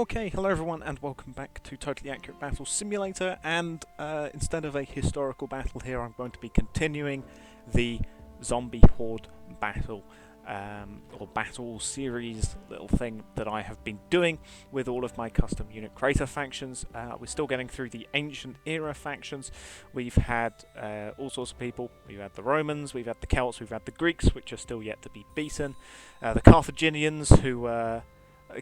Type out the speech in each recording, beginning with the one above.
Okay, hello everyone and welcome back to Totally Accurate Battle Simulator, and instead of a historical battle here, I'm going to be continuing the zombie horde battle, or battle series little thing that I have been doing with all of my custom unit creator factions. We're still getting through the ancient era factions. We've had all sorts of people. We've had the Romans, we've had the Celts, we've had the Greeks, which are still yet to be beaten, the Carthaginians, who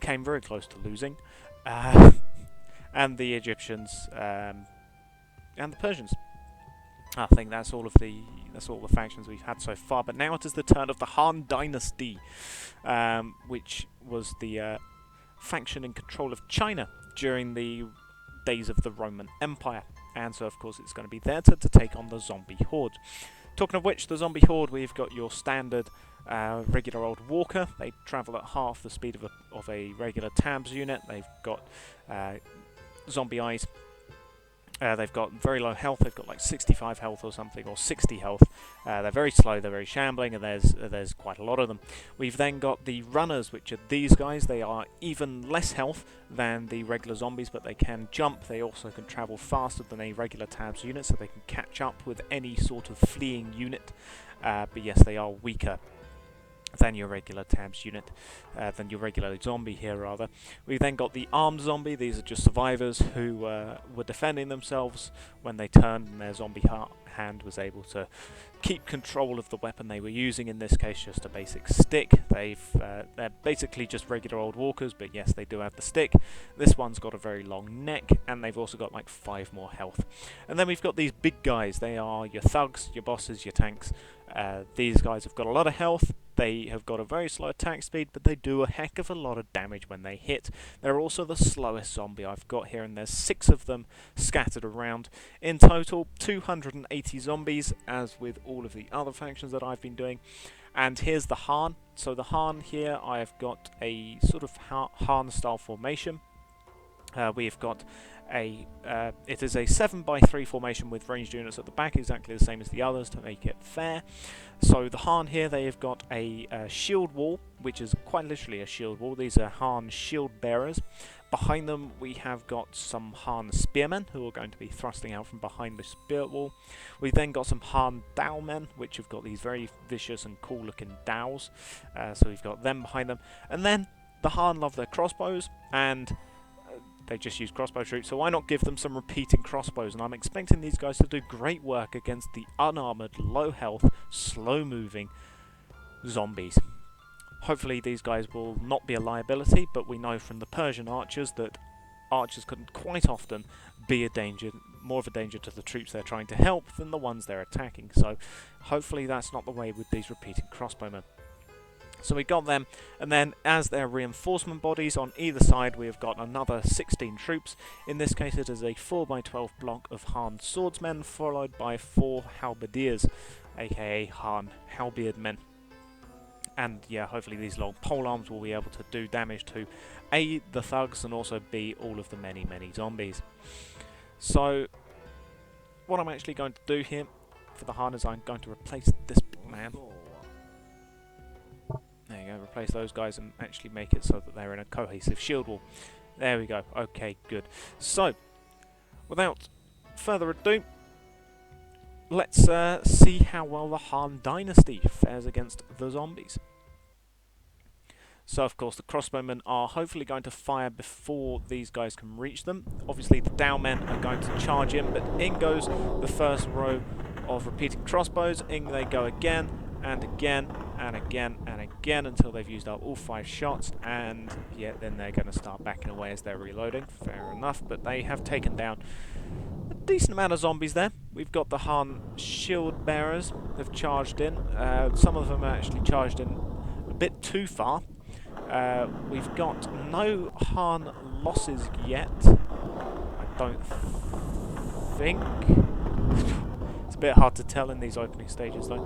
came very close to losing, and the Egyptians, and the Persians. I think that's all the factions we've had so far. But now it is the turn of the Han Dynasty, which was the faction in control of China during the days of the Roman Empire, and so of course it's going to be there to take on the zombie horde. Talking of which, the zombie horde, we've got your standard regular old walker. They travel at half the speed of a regular tabs unit. They've got zombie eyes. They've got very low health. They've got like 65 health or something, or 60 health. They're very slow, they're very shambling, and there's quite a lot of them. We've then got the runners, which are these guys. They are even less health than the regular zombies, but they can jump. They also can travel faster than a regular tabs unit, so they can catch up with any sort of fleeing unit. But yes, they are weaker than your regular tabs unit, than your regular zombie here rather. We've then got the armed zombie. These are just survivors who were defending themselves when they turned, and their zombie hand was able to keep control of the weapon they were using, in this case just a basic stick. They're basically just regular old walkers, but yes, they do have the stick. This one's got a very long neck, and they've also got like 5 more health. And then we've got these big guys. They are your thugs, your bosses, your tanks. These guys have got a lot of health. They have got a very slow attack speed, but they do a heck of a lot of damage when they hit. They're also the slowest zombie I've got here, and there's 6 of them scattered around. In total, 280 zombies, as with all of the other factions that I've been doing. And here's the Han. So the Han here, I've got a sort of Han-style formation. We've got it is a 7x3 formation with ranged units at the back, exactly the same as the others to make it fair. So the Han here, they have got a shield wall, which is quite literally a shield wall. These are Han shield bearers. Behind them we have got some Han spearmen who are going to be thrusting out from behind the spear wall. We've then got some Han dowmen, which have got these very vicious and cool looking dows. So we've got them behind them. And then the Han love their crossbows, and they just use crossbow troops, so why not give them some repeating crossbows? And I'm expecting these guys to do great work against the unarmoured, low health, slow moving zombies. Hopefully these guys will not be a liability, but we know from the Persian archers that archers can quite often be a danger, more of a danger to the troops they're trying to help than the ones they're attacking. So hopefully that's not the way with these repeating crossbowmen. So we got them, and then as their reinforcement bodies on either side, we have got another 16 troops. In this case, it is a 4x12 block of Han swordsmen, followed by 4 halberdiers, aka Han halberdmen. And yeah, hopefully these long polearms will be able to do damage to A, the thugs, and also B, all of the many zombies. So what I'm actually going to do here for the Han is I'm going to replace this big man. There you go, replace those guys and actually make it so that they're in a cohesive shield wall. There we go, okay, good. So, without further ado, let's see how well the Han Dynasty fares against the zombies. So, of course, the crossbowmen are hopefully going to fire before these guys can reach them. Obviously, the dowmen are going to charge in, but in goes the first row of repeating crossbows. In they go again, and again, and again, and again, until they've used up all 5 shots, and yeah, then they're going to start backing away as they're reloading. Fair enough, but they have taken down a decent amount of zombies there. We've got the Han shield bearers have charged in. Some of them are actually charged in a bit too far. We've got no Han losses yet, I don't think. It's a bit hard to tell in these opening stages though.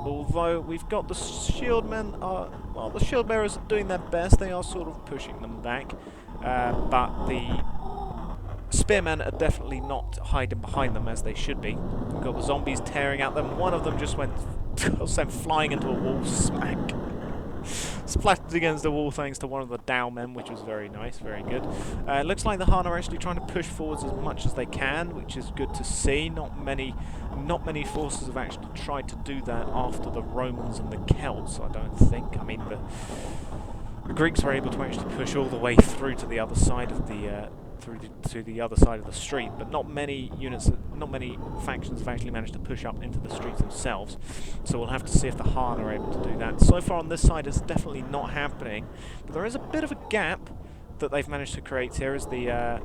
Although we've got the shieldmen, well, the shield bearers are doing their best. They are sort of pushing them back, but the spearmen are definitely not hiding behind them as they should be. We've got the zombies tearing at them. One of them just went sent flying into a wall, smack. splattered against the wall thanks to one of the Dow men, which was very nice, very good. It looks like the Han are actually trying to push forwards as much as they can, which is good to see. Not many forces have actually tried to do that after the Romans and the Celts, I don't think. I mean, the Greeks were able to actually push all the way through to the other side of the to the other side of the street, but not many factions have actually managed to push up into the streets themselves. So we'll have to see if the Han are able to do that. So far on this side, it's definitely not happening, but there is a bit of a gap that they've managed to create here as the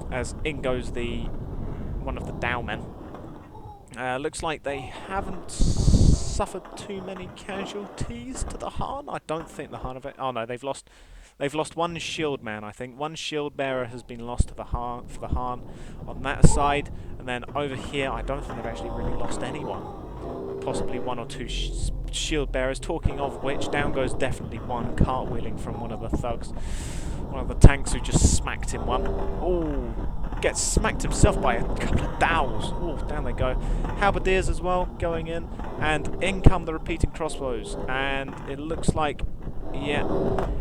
as in goes one of the Dow men. Looks like they haven't suffered too many casualties to the Han. I don't think the Han have. Oh no, they've lost one shield man. I think one shield bearer has been lost to the Han for the Han on that side, and then over here, I don't think they've actually really lost anyone. Possibly one or two shield bearers. Talking of which, down goes definitely one cartwheeling from one of the thugs. One of the tanks who just smacked him one. Oh, gets smacked himself by a couple of dowels. Oh, down they go. Halberdiers as well going in, and in come the repeating crossbows. And it looks like, yeah,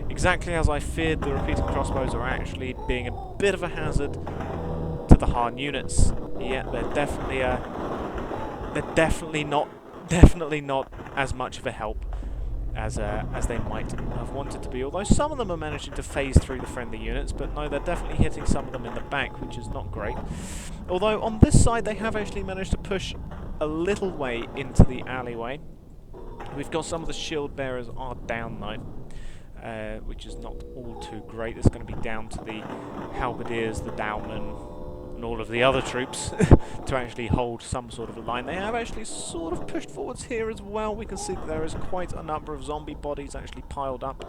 exactly as I feared, the repeating crossbows are actually being a bit of a hazard to the Han units. Yeah, they're definitely not as much of a help as they might have wanted to be, although some of them are managing to phase through the friendly units, but no, they're definitely hitting some of them in the back, which is not great. Although on this side they have actually managed to push a little way into the alleyway. We've got some of the shield bearers are down though, which is not all too great. It's going to be down to the halberdiers, the Dowmen, and all of the other troops to actually hold some sort of a line. They have actually sort of pushed forwards here as well. We can see that there is quite a number of zombie bodies actually piled up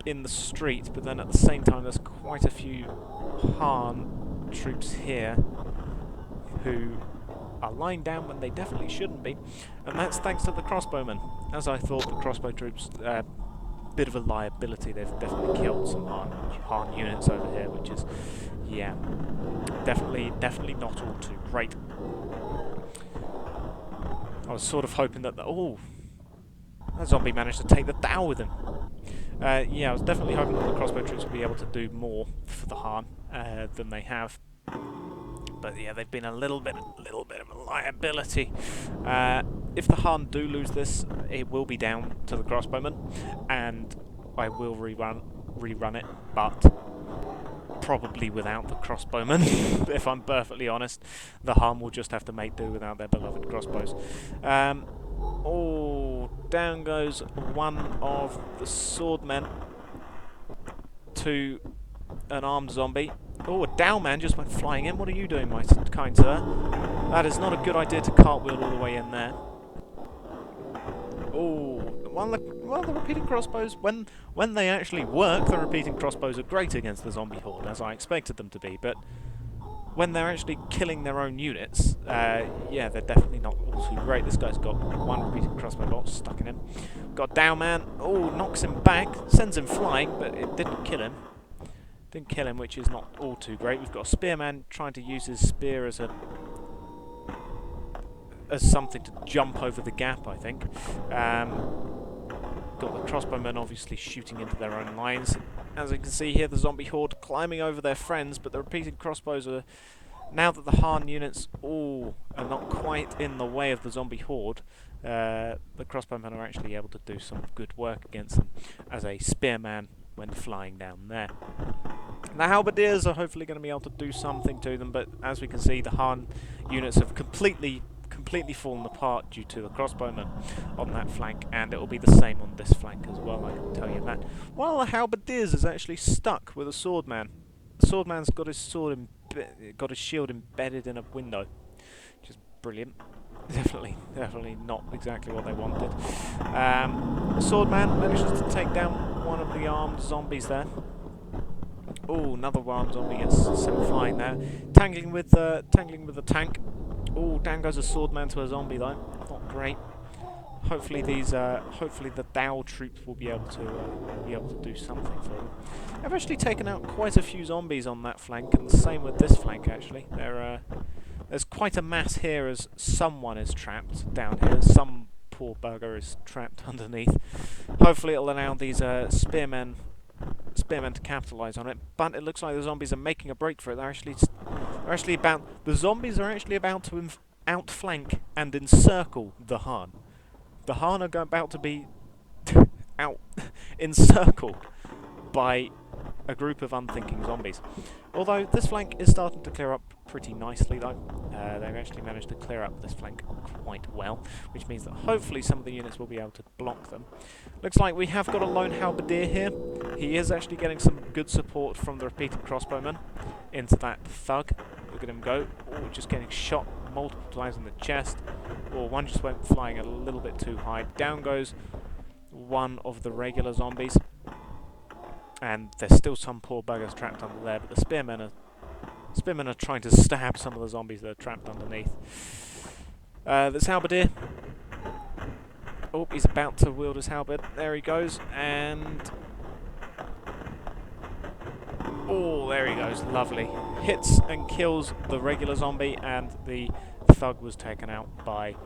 in the street, but then at the same time there's quite a few Han troops here who are lying down when they definitely shouldn't be, and that's thanks to the crossbowmen. As I thought, the crossbow troops, bit of a liability. They've definitely killed some Han units over here, which is, yeah, definitely not all too great. I was sort of hoping that that zombie managed to take the Dow with him. Yeah, I was definitely hoping that the crossbow troops would be able to do more for the Han than they have. But yeah, they've been a little bit of a liability. If the Han do lose this, it will be down to the crossbowmen, and I will rerun it, but probably without the crossbowmen. If I'm perfectly honest, the Han will just have to make do without their beloved crossbows. Oh, down goes one of the swordmen to an armed zombie. Oh, a Dow man just went flying in. What are you doing, my kind sir? That is not a good idea to cartwheel all the way in there. Oh, well, the repeating crossbows, when they actually work, the repeating crossbows are great against the zombie horde, as I expected them to be, but when they're actually killing their own units, yeah, they're definitely not all too great. This guy's got one repeating crossbow bolt stuck in him. Got Dow man. Oh, knocks him back, sends him flying, but it didn't kill him. Didn't kill him, which is not all too great. We've got a spearman trying to use his spear as something to jump over the gap, I think. Got the crossbowmen obviously shooting into their own lines. As you can see here, the zombie horde climbing over their friends, but the repeating crossbows are, now that the Han units are not quite in the way of the zombie horde, the crossbowmen are actually able to do some good work against them as a spearman when flying down there. The halberdiers are hopefully going to be able to do something to them, but as we can see, the Han units have completely fallen apart due to the crossbowmen on that flank, and it will be the same on this flank as well, I can tell you that. While the halberdiers is actually stuck with a swordman. The swordman's got his shield embedded in a window, which is brilliant. Definitely not exactly what they wanted. Swordman manages to take down one of the armed zombies there. Oh, another armed zombie gets sent flying there. Tangling with the tank. Oh, down goes a swordman to a zombie though. Not great. Hopefully the Dow troops will be able to do something for them. I've actually taken out quite a few zombies on that flank, and the same with this flank actually. There's quite a mass here as someone is trapped down here. Some poor bugger is trapped underneath. Hopefully it'll allow these spearmen to capitalise on it, but it looks like the zombies are making a break for it. The zombies are actually about to outflank and encircle the horde. The horde are about to be encircled by a group of unthinking zombies. Although this flank is starting to clear up pretty nicely though. They've actually managed to clear up this flank quite well, which means that hopefully some of the units will be able to block them. Looks like we have got a lone halberdier here. He is actually getting some good support from the repeated crossbowman into that thug. Look at him go. Oh, just getting shot multiple times in the chest. Or one just went flying a little bit too high. Down goes one of the regular zombies. And there's still some poor buggers trapped under there, but the spearmen are trying to stab some of the zombies that are trapped underneath. This halberdier. Oh, he's about to wield his halberd. There he goes, and oh, there he goes. Lovely. Hits and kills the regular zombie, and the thug was taken out by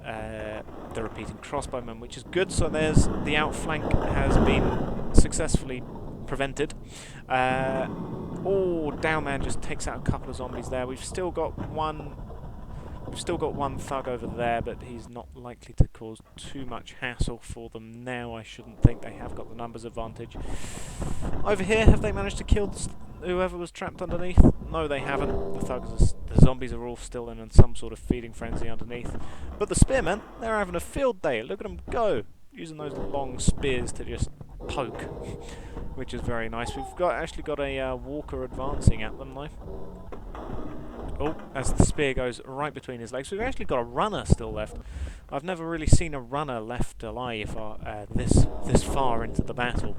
the repeating crossbowman, which is good. So there's the outflank has been successfully prevented. Oh, Downman just takes out a couple of zombies there. We've still got one thug over there, but he's not likely to cause too much hassle for them now. I shouldn't think. They have got the numbers advantage. Over here, have they managed to kill whoever was trapped underneath? No, they haven't. The zombies are all still in some sort of feeding frenzy underneath. But the spearmen, they're having a field day. Look at them go, using those long spears to just poke, which is very nice. We've actually got a walker advancing at them though. Oh, as the spear goes right between his legs. We've actually got a runner still left. I've never really seen a runner left alive this far into the battle.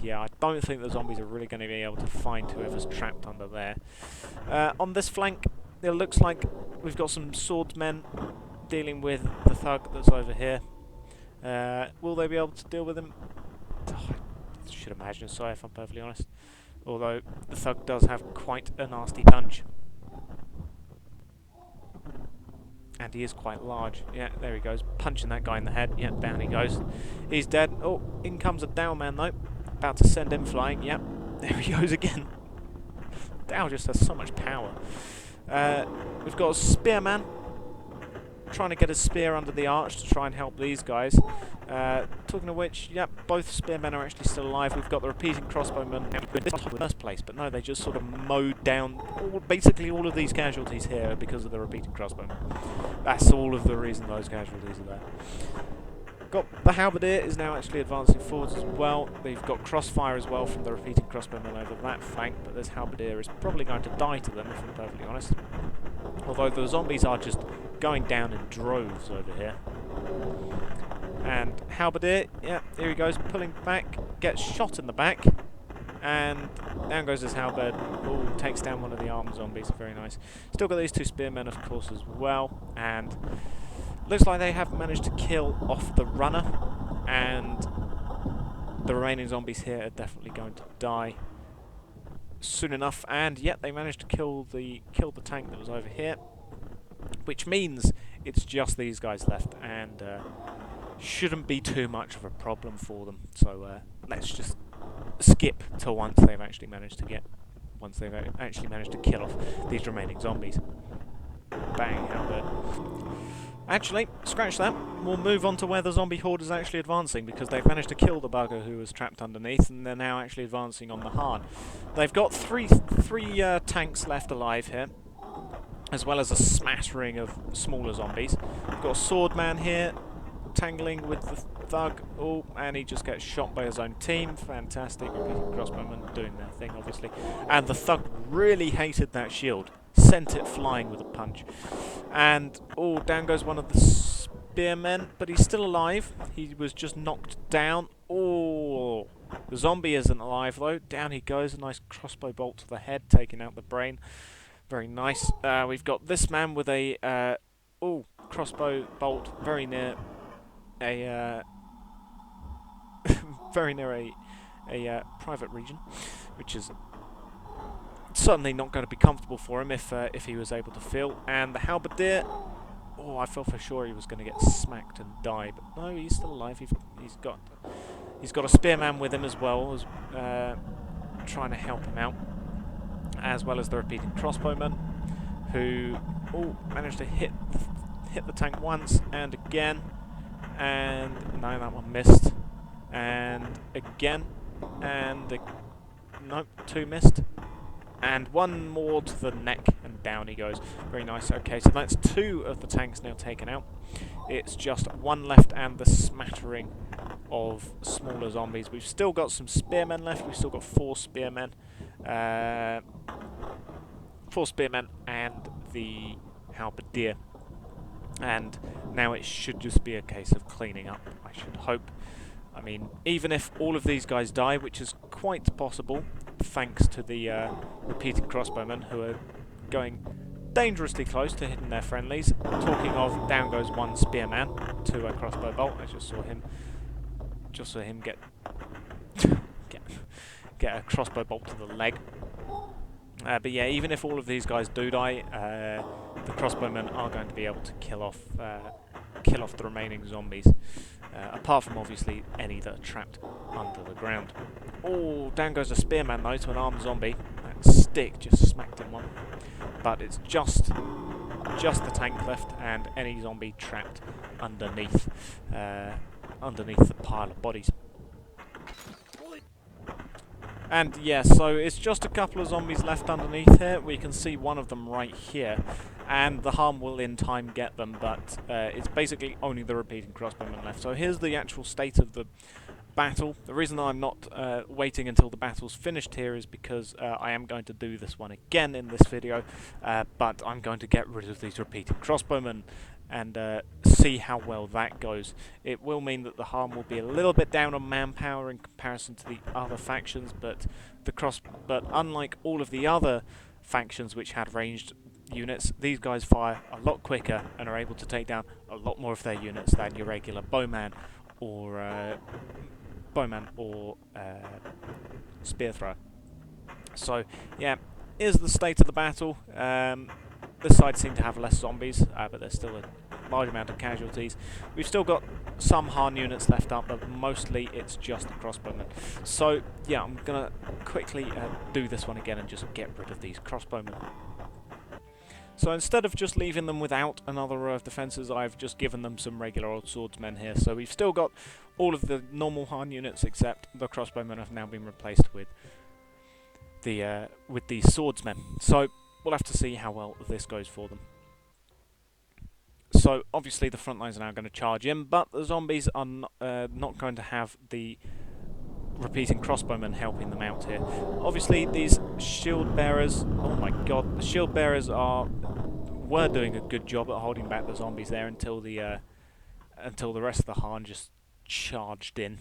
Yeah, I don't think the zombies are really going to be able to find whoever's trapped under there. On this flank, it looks like we've got some swordsmen dealing with the thug that's over here. Will they be able to deal with him? Oh, I should imagine so, if I'm perfectly honest. Although the thug does have quite a nasty punch. And he is quite large. Yeah, there he goes. Punching that guy in the head. Yeah, down he goes. He's dead. Oh, in comes a Dow man though. About to send him flying. Yep, there he goes again. Dow just has so much power. We've got a spearman trying to get a spear under the arch to try and help these guys. Talking of which, yep, both spearmen are actually still alive. We've got the repeating crossbowmen in the first place, but no, they just sort of mowed down basically all of these casualties here because of the repeating crossbowmen. That's all of the reason those casualties are there. Got the halberdier is now actually advancing forwards as well. They've got crossfire as well from the repeating crossbowmen over that flank, but this halberdier is probably going to die to them, if I'm perfectly honest. Although the zombies are just going down in droves over here. And halberdier, yeah, here he goes, pulling back, gets shot in the back, and down goes his halberd. Oh, takes down one of the armed zombies, very nice. Still got these two spearmen, of course, as well, and looks like they have managed to kill off the runner, and the remaining zombies here are definitely going to die soon enough. And yet they managed to kill the tank that was over here, which means it's just these guys left, and shouldn't be too much of a problem for them. So let's just skip to once they've actually managed to kill off these remaining zombies. Bang, halberd. Actually, scratch that. We'll move on to where the zombie horde is actually advancing, because they've managed to kill the bugger who was trapped underneath, and they're now actually advancing on the horde. They've got three tanks left alive here, as well as a smattering of smaller zombies. We've got a swordman here, tangling with the thug. Oh, and he just gets shot by his own team. Fantastic. Repeating crossbowmen doing their thing, obviously. And the thug really hated that shield. Sent it flying with a punch. And, oh, down goes one of the spearmen, but he's still alive. He was just knocked down. Oh, the zombie isn't alive, though. Down he goes. A nice crossbow bolt to the head, taking out the brain. Very nice. We've got this man with a, crossbow bolt very near a, private region, which is certainly not going to be comfortable for him if he was able to feel. And the halberdier, Oh, I felt for sure he was going to get smacked and die, but no, he's still alive. He's got a spearman with him as well, as trying to help him out, as well as the repeating crossbowmen, who managed to hit the tank once and again, and no, that one missed, and again, and nope, 2 missed. And 1 more to the neck, and down he goes. Very nice. Okay, so that's 2 of the tanks now taken out. It's just 1 left and the smattering of smaller zombies. We've still got some spearmen left. We've still got 4 spearmen. 4 spearmen and the halberdier. And now it should just be a case of cleaning up, I should hope. I mean, even if all of these guys die, which is quite possible, thanks to the repeated crossbowmen who are going dangerously close to hitting their friendlies. Talking of, down goes 1 spearman to a crossbow bolt. I just saw him get a crossbow bolt to the leg. But yeah, even if all of these guys do die, the crossbowmen are going to be able to kill off the remaining zombies. Apart from obviously any that are trapped under the ground. Oh, down goes a spearman though to an armed zombie. That stick just smacked him one. But it's just the tank left and any zombie trapped underneath the pile of bodies. And yeah, so it's just a couple of zombies left underneath here. We can see one of them right here, and the harm will in time get them, but it's basically only the repeating crossbowmen left. So here's the actual state of the battle. The reason I'm not waiting until the battle's finished here is because I am going to do this one again in this video, but I'm going to get rid of these repeating crossbowmen and see how well that goes. It will mean that the harm will be a little bit down on manpower in comparison to the other factions, but unlike all of the other factions which had ranged units, these guys fire a lot quicker and are able to take down a lot more of their units than your regular bowman or spear thrower. So yeah, here's the state of the battle. This side seemed to have less zombies, but there's still a large amount of casualties. We've still got some Harn units left up, but mostly it's just the crossbowmen. So yeah, I'm gonna quickly do this one again and just get rid of these crossbowmen. So instead of just leaving them without another row of defences, I've just given them some regular old swordsmen here. So we've still got all of the normal Harn units, except the crossbowmen have now been replaced with these swordsmen. So we'll have to see how well this goes for them. So obviously the front lines are now going to charge in, but the zombies are not going to have the repeating crossbowmen helping them out here. Obviously these shield bearers, oh my god, the shield bearers were doing a good job at holding back the zombies there until the rest of the Harn just charged in.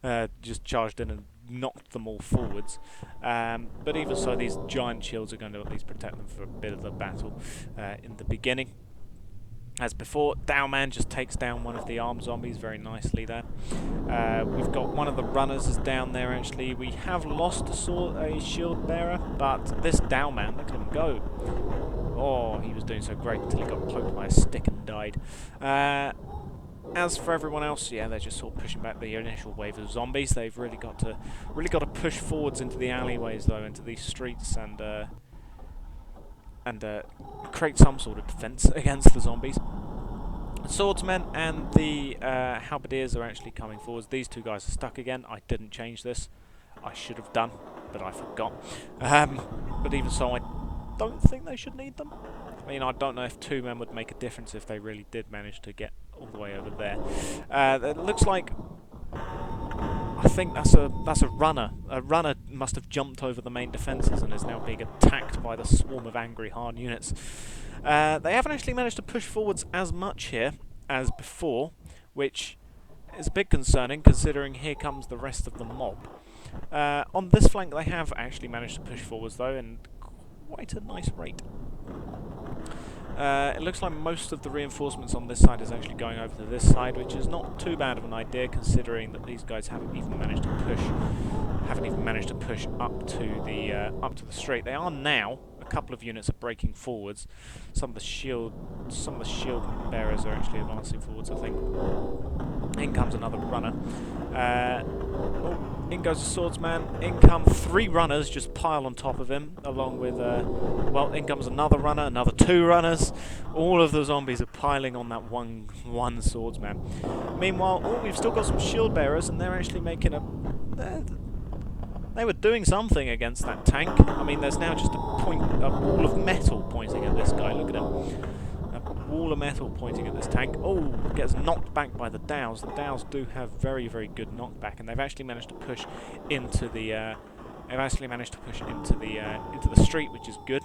And knocked them all forwards. But even so, these giant shields are going to at least protect them for a bit of the battle in the beginning. As before, Dowman just takes down one of the armed zombies very nicely there. We've got one of the runners is down there actually. We have lost a shield bearer, but this Dowman, look at him go. Oh, he was doing so great until he got poked by a stick and died. As for everyone else, yeah, they're just sort of pushing back the initial wave of zombies. They've really got to push forwards into the alleyways though, into these streets, and create some sort of defense against the zombies. Swordsmen and the halberdiers are actually coming forwards. These 2 guys are stuck again. I didn't change this. I should have done, but I forgot. But even so, I don't think they should need them. I mean, I don't know if 2 men would make a difference if they really did manage to get all the way over there. It looks like, I think that's a runner. A runner must have jumped over the main defences and is now being attacked by the swarm of angry Harn units. They haven't actually managed to push forwards as much here as before, which is a bit concerning considering here comes the rest of the mob. On this flank they have actually managed to push forwards though, and quite a nice rate. It looks like most of the reinforcements on this side is actually going over to this side, which is not too bad of an idea considering that these guys haven't even managed to push up to the strait. They are now a couple of units are breaking forwards. Some of the shield bearers are actually advancing forwards, I think. In comes another runner. In goes the swordsman. In come 3 runners, just pile on top of him, along with, well, in comes another runner, another 2 runners. All of the zombies are piling on that one swordsman. Meanwhile, we've still got some shield bearers, and they're actually making they were doing something against that tank. I mean, there's now just a wall of metal pointing at this guy. Look at him. Wall of metal pointing at this tank. Oh, gets knocked back by the Dows. The Dows do have very, very good knockback, and they've actually managed to push into the into the street, which is good.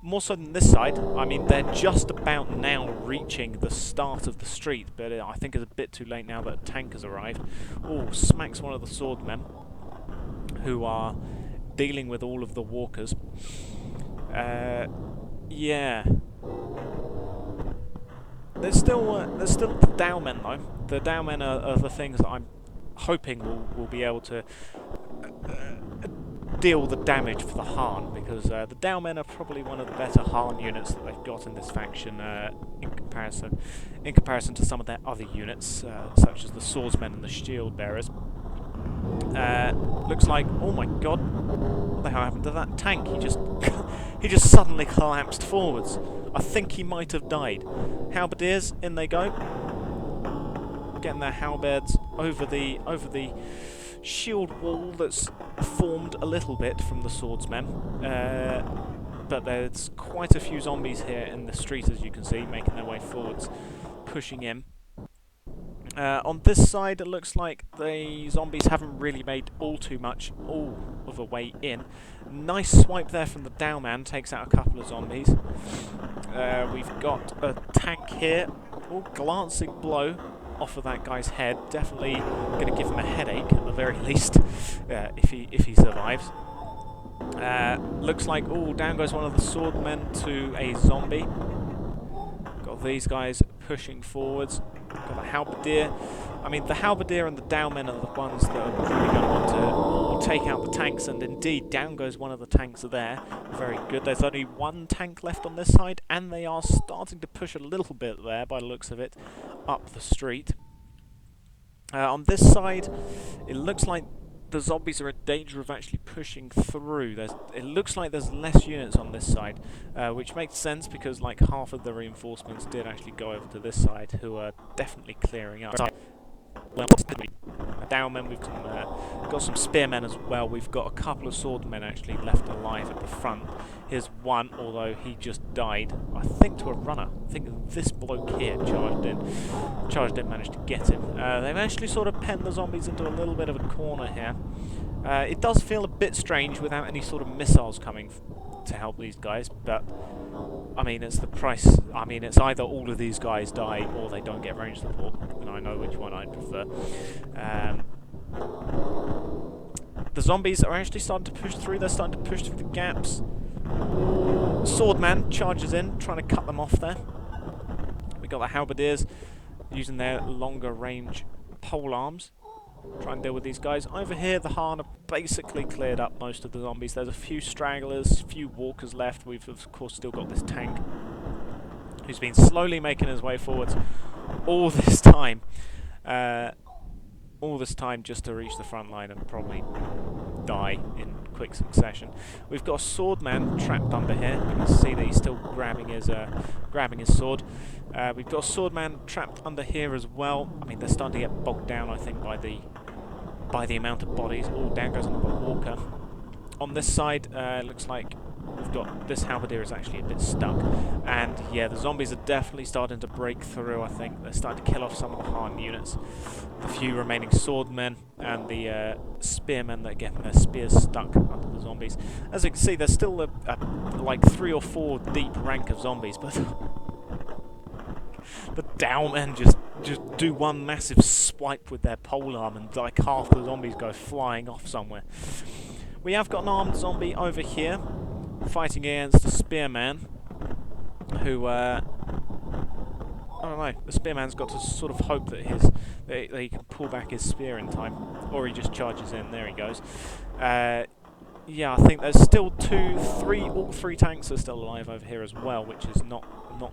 More so than this side. I mean, they're just about now reaching the start of the street, but I think it's a bit too late now that a tank has arrived. Oh, smacks one of the swordmen, who are dealing with all of the walkers. Yeah. There's still the Dowmen though. The Dowmen are the things that I'm hoping will be able to deal the damage for the Harn, because the Dowmen are probably one of the better Harn units that they've got in this faction in comparison to some of their other units, such as the swordsmen and the shield bearers. Looks like, oh my god, what the hell happened to that tank? He just suddenly collapsed forwards. I think he might have died. Halberdiers, in they go, getting their halberds over the shield wall that's formed a little bit from the swordsmen. But there's quite a few zombies here in the street, as you can see, making their way forwards, pushing in. On this side, it looks like the zombies haven't really made all too much of a way in. Nice swipe there from the Dowman, takes out a couple of zombies. We've got a tank here. Oh, glancing blow off of that guy's head. Definitely going to give him a headache at the very least, if he survives. Looks like, down goes one of the swordmen to a zombie. Got these guys pushing forwards. Got a halberdier. I mean, the halberdier and the Dowmen are the ones that are really going to want to take out the tanks, and indeed, down goes one of the tanks there. Very good. There's only 1 tank left on this side, and they are starting to push a little bit there, by the looks of it, up the street. On this side, it looks like the zombies are in danger of actually pushing through. It looks like there's less units on this side, which makes sense because like half of the reinforcements did actually go over to this side, who are definitely clearing up. Dowmen, we've got some spearmen as well. We've got a couple of swordmen actually left alive at the front. Here's one, although he just died, I think, to a runner. I think this bloke here charged in, managed to get him. They've actually sort of penned the zombies into a little bit of a corner here. It does feel a bit strange without any sort of missiles coming to help these guys, but I mean, it's the price. I mean, it's either all of these guys die or they don't get range support, and I know which one I'd prefer. The zombies are actually starting to push through. They're starting to push through the gaps. Swordman charges in, trying to cut them off there. We got the halberdiers using their longer range polearms. Try and deal with these guys. Over here, the Harn have basically cleared up most of the zombies. There's a few stragglers, a few walkers left. We've, of course, still got this tank who's been slowly making his way forwards all this time. All this time just to reach the front line and probably die in quick succession. We've got a swordman trapped under here. You can see that he's still grabbing his sword. We've got a swordman trapped under here as well. I mean, they're starting to get bogged down, I think, by the amount of bodies. Oh, down goes another walker. On this side, it looks like we've got this halberdier is actually a bit stuck, and yeah, the zombies are definitely starting to break through. I think they're starting to kill off some of the Harn units. The few remaining swordmen and the spearmen that are getting their spears stuck under the zombies. As you can see, there's still like 3 or 4 deep rank of zombies, but the Dowmen just do one massive swipe with their polearm, and like half the zombies go flying off somewhere. We have got an armed zombie over here, fighting against a spearman, who, I don't know, the spearman's got to sort of hope that he can pull back his spear in time, or he just charges in. There he goes. yeah, I think there's still all three tanks are still alive over here as well, which is not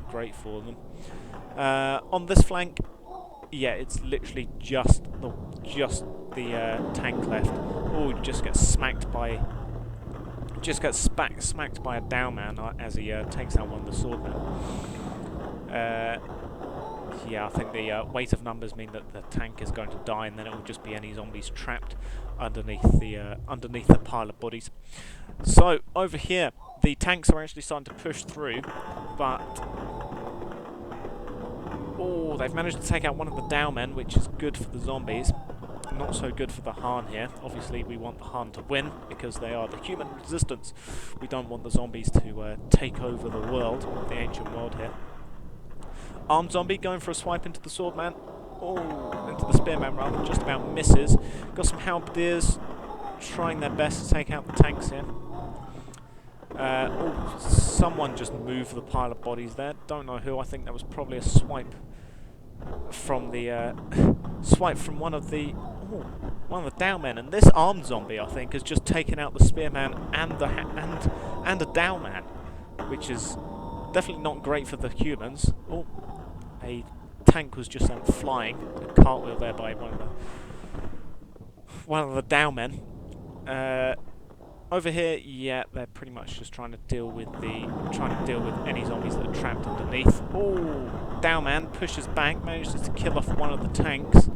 great for them. On this flank, yeah, it's literally just the tank left. Oh, just gets smacked by a down man as he takes out one of the swordmen. Yeah, I think the weight of numbers mean that the tank is going to die, and then it will just be any zombies trapped underneath the pile of bodies. So over here, the tanks are actually starting to push through, but oh, they've managed to take out one of the down men, which is good for the zombies. Not so good for the Han here. Obviously, we want the Han to win because they are the human resistance. We don't want the zombies to take over the world, the ancient world here. Armed zombie going for a swipe into the swordman. Oh, into the spearman rather, just about misses. Got some halberdiers trying their best to take out the tanks here. Oh, someone just moved the pile of bodies there. Don't know who. I think that was probably a swipe from the one of the down men. And this armed zombie, I think, has just taken out the spearman and a down man, which is definitely not great for the humans. Oh, a tank was just sent flying. A cartwheel there by one of the down men. Over here, yeah, they're pretty much just trying to deal with any zombies that are trapped underneath. Oh, down man pushes back, manages to kill off one of the tanks,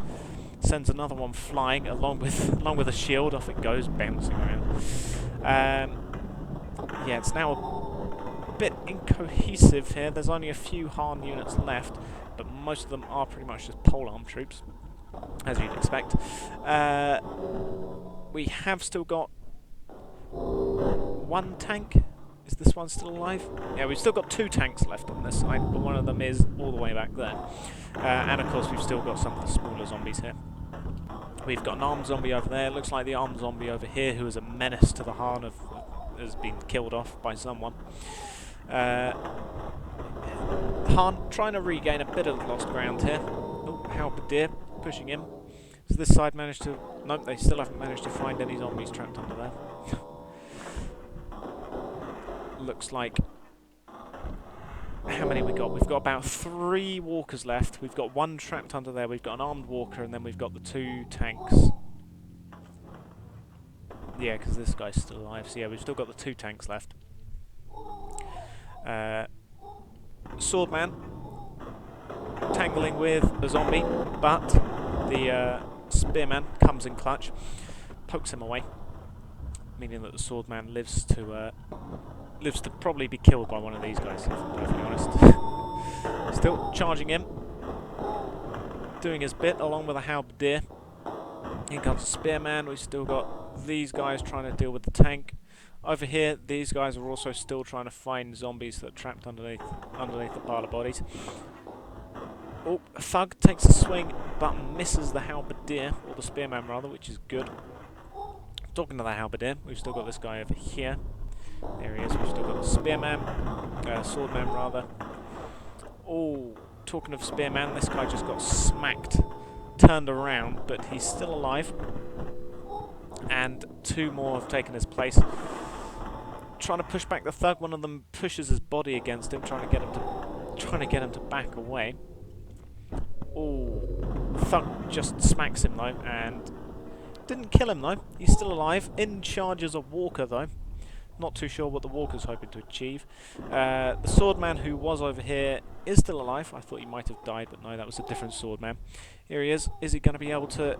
sends another one flying along with a shield. Off it goes, bouncing around. Yeah, it's now a bit incohesive here. There's only a few Han units left, but most of them are pretty much just polearm troops, as you'd expect. We have still got one tank. Is this one still alive? Yeah, we've still got two tanks left on this side, but one of them is all the way back there. And of course we've still got some of the smaller zombies here. We've got an armed zombie over there. Looks like the armed zombie over here, who is a menace to the Han, has been killed off by someone. Han trying to regain a bit of lost ground here. Oh, halberdier pushing him. Does this side manage to... Nope, they still haven't managed to find any zombies trapped under there. Looks like... How many we got? We've got about 3 walkers left. We've got 1 trapped under there. We've got an armed walker, and then we've got the 2 tanks. Yeah, because this guy's still alive. So yeah, we've still got the 2 tanks left. Swordman tangling with a zombie, but the spearman comes in clutch, pokes him away, meaning that the swordman lives to probably be killed by one of these guys, if I'm perfectly honest. Still charging him, doing his bit along with a halberdier. Here comes the spearman. We've still got these guys trying to deal with the tank. Over here, these guys are also still trying to find zombies that are trapped underneath the pile of bodies. Oh, Thug takes a swing, but misses the halberdier, or the spearman rather, which is good. Talking to the halberdier, we've still got this guy over here. There he is. We've still got the spearman, swordman rather. Oh, talking of spearman, this guy just got smacked, turned around, but he's still alive. And 2 more have taken his place. Trying to push back the Thug. One of them pushes his body against him, trying to get him to back away. Oh, Thug just smacks him though, and didn't kill him though. He's still alive. In charges a walker though. Not too sure what the walker's hoping to achieve. The swordman who was over here is still alive. I thought he might have died, but no, that was a different swordman. Here he is. Is he going to be able to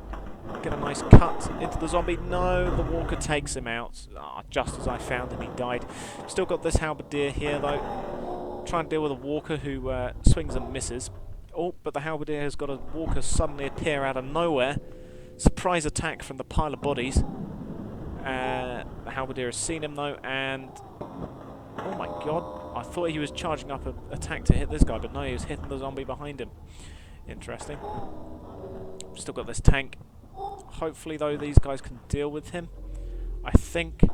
get a nice cut into the zombie? No, the walker takes him out. Just as I found him, he died. Still got this halberdier here though. Trying to deal with a walker who swings and misses. Oh, but the halberdier has got a walker suddenly appear out of nowhere. Surprise attack from the pile of bodies. The halberdier has seen him though, and oh my god, I thought he was charging up an attack to hit this guy, but no, he was hitting the zombie behind him. Interesting. Still got this tank. Hopefully though these guys can deal with him. I think,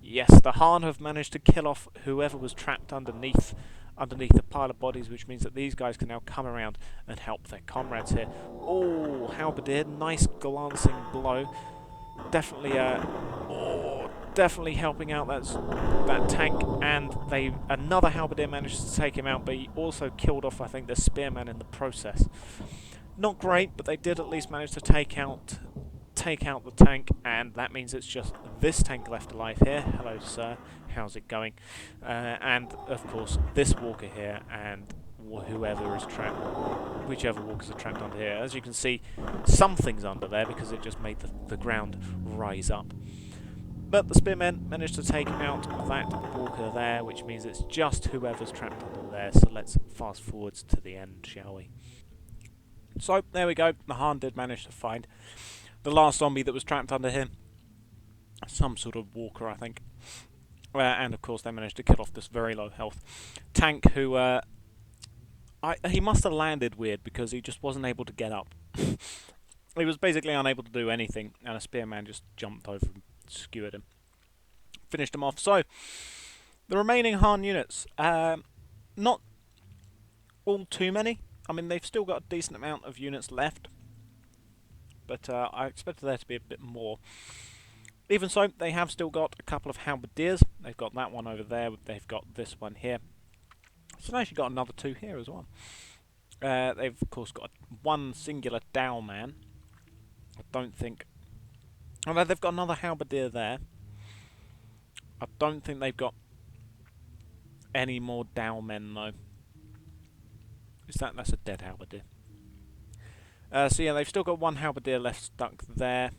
yes, the Han have managed to kill off whoever was trapped underneath the pile of bodies, which means that these guys can now come around and help their comrades here. Oh, halberdier, nice glancing blow. Definitely definitely helping out that tank, and another halberdier managed to take him out, but he also killed off, I think, the spearman in the process. Not great, but they did at least manage to take out the tank, and that means it's just this tank left alive here. Hello, sir. How's it going? And of course, this walker here, and whoever is trapped, whichever walkers are trapped under here. As you can see, something's under there because it just made the ground rise up. But the spearmen managed to take out that walker there, which means it's just whoever's trapped under there. So let's fast forwards to the end, shall we? So there we go. The Han did manage to find the last zombie that was trapped under him. Some sort of walker, I think. And of course they managed to kill off this very low health tank who... he must have landed weird because he just wasn't able to get up. He was basically unable to do anything, and a spearman just jumped over and skewered him. Finished him off. So, the remaining Han units, not all too many. I mean, they've still got a decent amount of units left, but I expected there to be a bit more. Even so, they have still got a couple of halberdiers. They've got that one over there. They've got this one here. So they've actually got another two here as well. They've of course got one singular Dow man. I don't think... Although they've got another halberdier there. I don't think they've got any more Dow men though. That's a dead halberdier. So yeah, they've still got one halberdier left stuck there.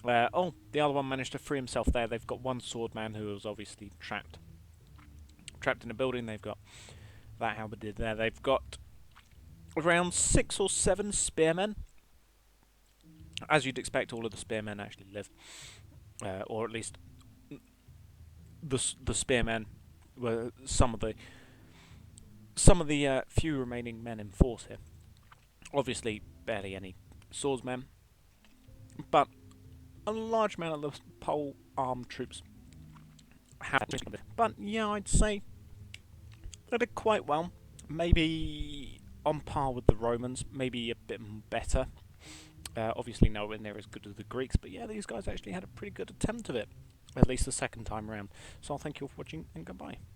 Oh, the other one managed to free himself there. They've got one swordman who was obviously trapped in a building. They've got that halberdier there. They've got around 6 or 7 spearmen. As you'd expect, all of the spearmen actually live, or at least the spearmen were some of the few remaining men in force here. Obviously, barely any swordsmen, but a large amount of the pole armed troops have. But yeah, I'd say they did quite well. Maybe on par with the Romans, maybe a bit better. Obviously nowhere near as good as the Greeks, but yeah, these guys actually had a pretty good attempt of it, at least the second time around. So I'll thank you all for watching, and goodbye.